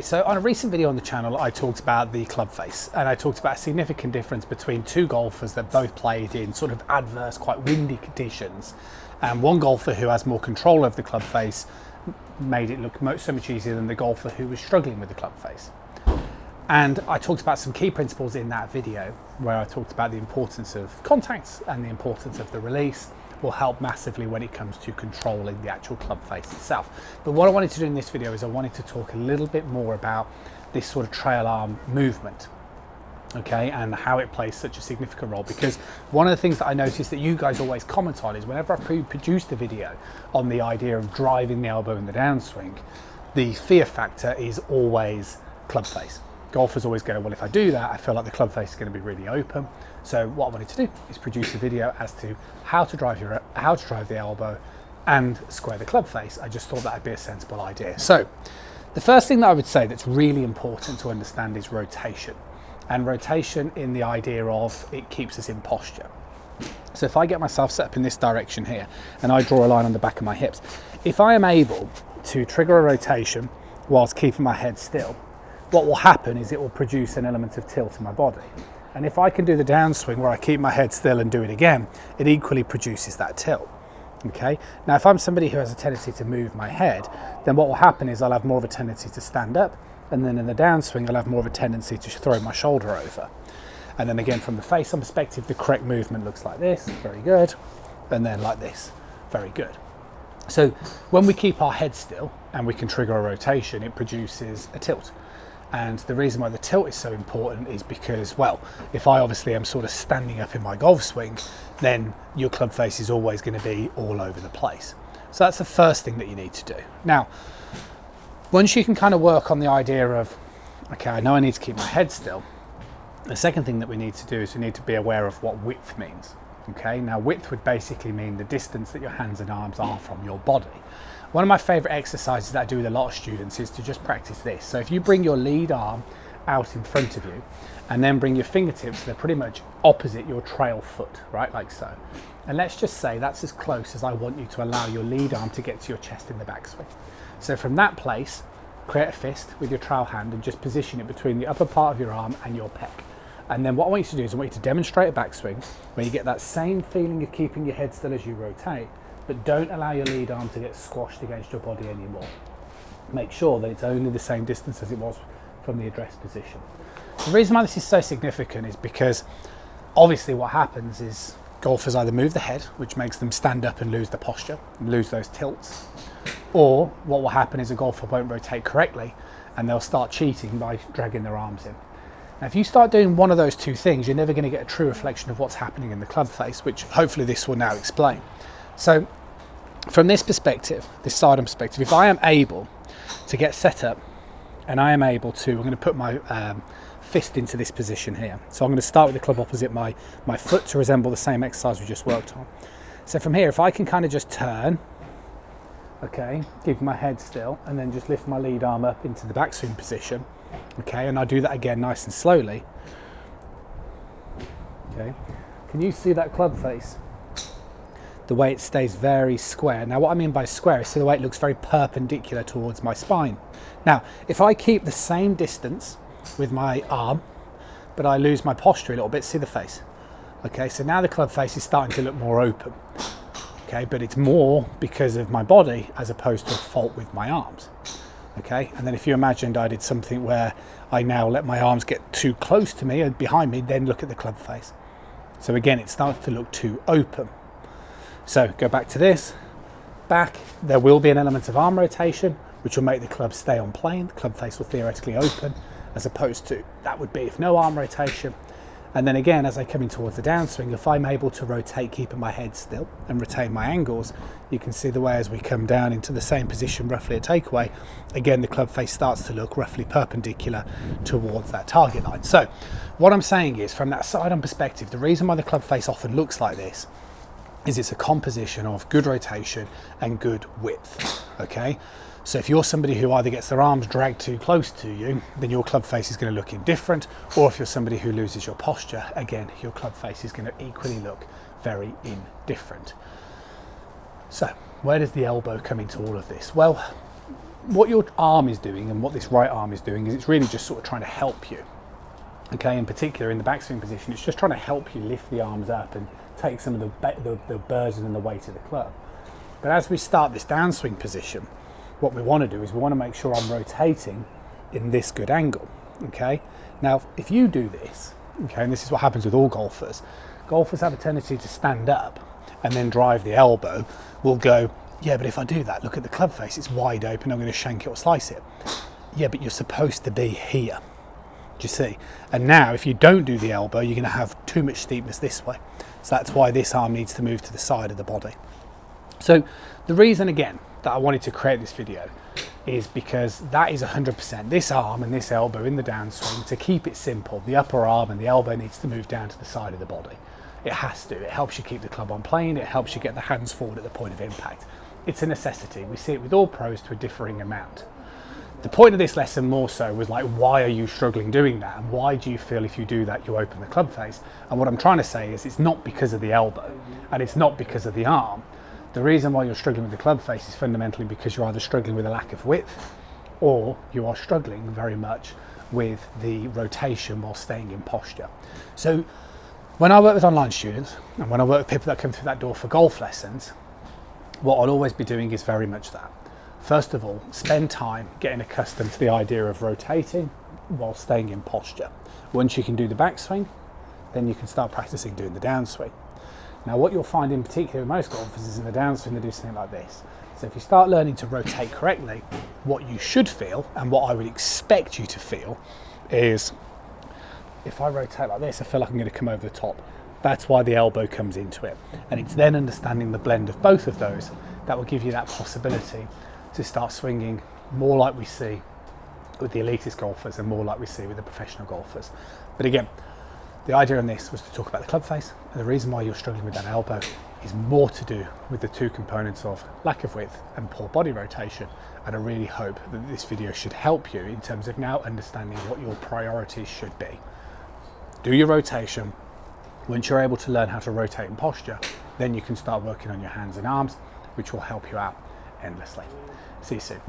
so on a recent video on the channel, I talked about the club face, and I talked about a significant difference between two golfers that both played in sort of adverse, quite windy conditions. And one golfer who has more control of the club face made it look so much easier than the golfer who was struggling with the club face. And I talked about some key principles in that video where I talked about the importance of contacts and the importance of the release will help massively when it comes to controlling the actual club face itself. But what I wanted to do in this video is I wanted to talk a little bit more about this sort of trail arm movement, okay, and how it plays such a significant role, because one of the things that I noticed that you guys always comment on is whenever I produced a video on the idea of driving the elbow in the downswing, the fear factor is always club face. Golfers always go, well, if I do that, I feel like the club face is going to be really open. So what I wanted to do is produce a video as to how to drive the elbow and square the club face. I just thought that would be a sensible idea. So the first thing that I would say that's really important to understand is rotation. And rotation in the idea of it keeps us in posture. So if I get myself set up in this direction here and I draw a line on the back of my hips, if I am able to trigger a rotation whilst keeping my head still, what will happen is it will produce an element of tilt in my body. And if I can do the downswing where I keep my head still and do it again, it equally produces that tilt. Okay. Now, if I'm somebody who has a tendency to move my head, then what will happen is I'll have more of a tendency to stand up, and then in the downswing, I'll have more of a tendency to throw my shoulder over. And then again, from the face-on perspective, the correct movement looks like this, very good, and then like this, very good. So when we keep our head still and we can trigger a rotation, it produces a tilt. And the reason why the tilt is so important is because, well, if I obviously am sort of standing up in my golf swing, then your club face is always going to be all over the place. So that's the first thing that you need to do. Now, once you can kind of work on the idea of, okay, I know I need to keep my head still, the second thing that we need to do is we need to be aware of what width means. Okay, now width would basically mean the distance that your hands and arms are from your body. One of my favorite exercises that I do with a lot of students is to just practice this. So if you bring your lead arm out in front of you and then bring your fingertips, they're pretty much opposite your trail foot, right, like so. And let's just say that's as close as I want you to allow your lead arm to get to your chest in the backswing. So from that place, create a fist with your trail hand and just position it between the upper part of your arm and your pec. And then what I want you to do is I want you to demonstrate a backswing where you get that same feeling of keeping your head still as you rotate, but don't allow your lead arm to get squashed against your body anymore. Make sure that it's only the same distance as it was from the address position. The reason why this is so significant is because obviously what happens is golfers either move the head, which makes them stand up and lose the posture, and lose those tilts, or what will happen is a golfer won't rotate correctly and they'll start cheating by dragging their arms in. Now, if you start doing one of those two things, you're never going to get a true reflection of what's happening in the club face, which hopefully this will now explain. So from this perspective, this side-on perspective, if I am able to get set up and I am able to, I'm going to put my fist into this position here. So I'm going to start with the club opposite my foot to resemble the same exercise we just worked on. So from here, if I can kind of just turn, okay, keep my head still, and then just lift my lead arm up into the backswing position, okay, and I do that again nice and slowly, okay, can you see that club face? The way it stays very square. Now what I mean by square is the way it looks very perpendicular towards my spine. Now if I keep the same distance with my arm but I lose my posture a little bit, see the face? Okay, so now the club face is starting to look more open. Okay, but it's more because of my body as opposed to a fault with my arms. Okay, and then if you imagined I did something where I now let my arms get too close to me and behind me, then look at the club face. So again, it starts to look too open. So go back to this, back, there will be an element of arm rotation, which will make the club stay on plane. The club face will theoretically open, as opposed to, that would be if no arm rotation. And then again, as I come in towards the downswing, if I'm able to rotate, keeping my head still and retain my angles, you can see the way as we come down into the same position, roughly a takeaway, again, the club face starts to look roughly perpendicular towards that target line. So what I'm saying is, from that side-on perspective, the reason why the club face often looks like this is it's a composition of good rotation and good width, okay? So if you're somebody who either gets their arms dragged too close to you, then your club face is going to look indifferent, or if you're somebody who loses your posture, again, your club face is going to equally look very indifferent. So where does the elbow come into all of this? Well, what your arm is doing and what this right arm is doing is it's really just sort of trying to help you. Okay, in particular in the backswing position, it's just trying to help you lift the arms up and take some of the burden and the weight of the club. But as we start this downswing position, what we want to do is we want to make sure I'm rotating in this good angle. Okay, now if you do this, okay, and this is what happens with all golfers have a tendency to stand up and then drive the elbow. We'll go, yeah, but if I do that, look at the club face, it's wide open, I'm going to shank it or slice it. Yeah, but you're supposed to be here. Do you see? And now if you don't do the elbow, you're going to have too much steepness this way. So that's why this arm needs to move to the side of the body. So the reason, again, that I wanted to create this video is because that is 100%. This arm and this elbow in the downswing, to keep it simple, the upper arm and the elbow needs to move down to the side of the body. It has to. It helps you keep the club on plane. It helps you get the hands forward at the point of impact. It's a necessity. We see it with all pros to a differing amount. The point of this lesson more so was like, why are you struggling doing that? And why do you feel if you do that, you open the club face? And what I'm trying to say is it's not because of the elbow and it's not because of the arm. The reason why you're struggling with the club face is fundamentally because you're either struggling with a lack of width or you are struggling very much with the rotation while staying in posture. So when I work with online students and when I work with people that come through that door for golf lessons, what I'll always be doing is very much that. First of all, spend time getting accustomed to the idea of rotating while staying in posture. Once you can do the backswing, then you can start practicing doing the downswing. Now what you'll find in particular with most golfers is in the downswing they do something like this. So if you start learning to rotate correctly, what you should feel and what I would expect you to feel is, if I rotate like this, I feel like I'm going to come over the top. That's why the elbow comes into it. And it's then understanding the blend of both of those that will give you that possibility to start swinging more like we see with the elitist golfers and more like we see with the professional golfers. But again, the idea in this was to talk about the club face, and the reason why you're struggling with that elbow is more to do with the two components of lack of width and poor body rotation. And I really hope that this video should help you in terms of now understanding what your priorities should be. Do your rotation. Once you're able to learn how to rotate in posture, then you can start working on your hands and arms, which will help you out endlessly. See you soon.